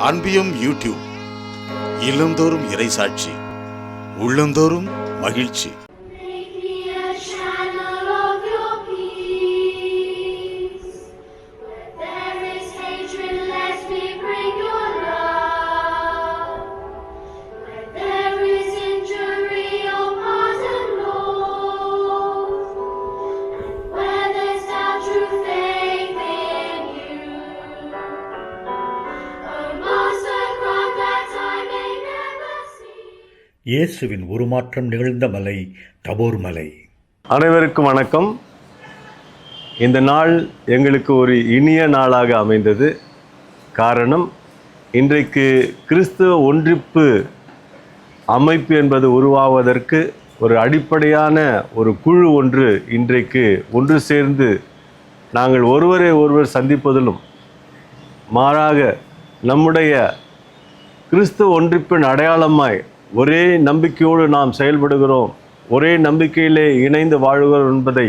அன்பியம் YouTube. இல்லந்தோறும் இறைசாட்சி, உள்ளந்தோறும் மகிழ்ச்சி. இயேசுவின் உருமாற்றம் நிகழ்ந்த மலை தபோர் மலை. அனைவருக்கும் வணக்கம். இந்த நாள் எங்களுக்கு ஒரு இனிய நாளாக அமைந்தது. காரணம், இன்றைக்கு கிறிஸ்துவ ஒன்றிப்பு அமைப்பு என்பது உருவாவதற்கு ஒரு அடிப்படையான ஒரு குழு ஒன்று இன்றைக்கு ஒன்று சேர்ந்து நாங்கள் ஒருவரை ஒருவர் சந்திப்பதிலும் மாறாக நம்முடைய கிறிஸ்துவ ஒன்றிப்பின் அடையாளமாய் ஒரே நம்பிக்கையோடு நாம் செயல்படுகிறோம், ஒரே நம்பிக்கையிலே இணைந்து வாழுகிறோம் என்பதை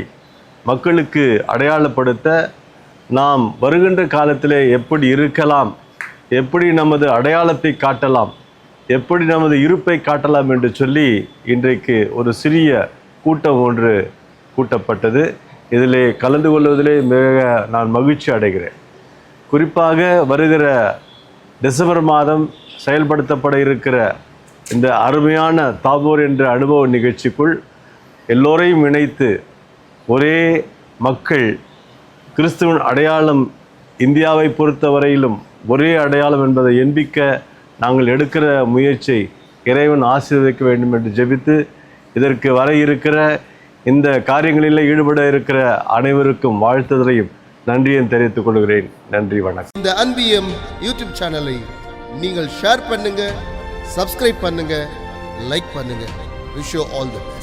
மக்களுக்கு அடையாளப்படுத்த நாம் வருகின்ற காலத்திலே எப்படி இருக்கலாம், எப்படி நமது அடையாளத்தை காட்டலாம், எப்படி நமது இருப்பை காட்டலாம் என்று சொல்லி இன்றைக்கு ஒரு சிறிய கூட்டம் ஒன்று கூட்டப்பட்டது. இதிலே கலந்து கொள்வதிலே மிக நான் மகிழ்ச்சி அடைகிறேன். குறிப்பாக வருகிற டிசம்பர் மாதம் செயல்படுத்தப்பட இருக்கிற இந்த அருமையான தாபோர் என்ற அனுபவ நிகழ்ச்சிக்குள் எல்லோரையும் இணைத்து ஒரே மக்கள், கிறிஸ்துவின் அடையாளம் இந்தியாவை பொறுத்தவரையிலும் ஒரே அடையாளம் என்பதை எண்பிக்க நாங்கள் எடுக்கிற முயற்சியை இறைவன் ஆசீர்வதிக்க வேண்டும் என்று ஜெபித்து, இதற்கு வர இருக்கிற இந்த காரியங்களில் ஈடுபட இருக்கிற அனைவருக்கும் வாழ்த்துதலையும் நன்றியும் தெரிவித்துக் கொள்கிறேன். நன்றி, வணக்கம். இந்த அன்பியம் யூடியூப் சேனலை நீங்கள் ஷேர் பண்ணுங்க, சப்ஸ்கிரைப் பண்ணுங்க, லைக் பண்ணுங்க. Wish you all the best.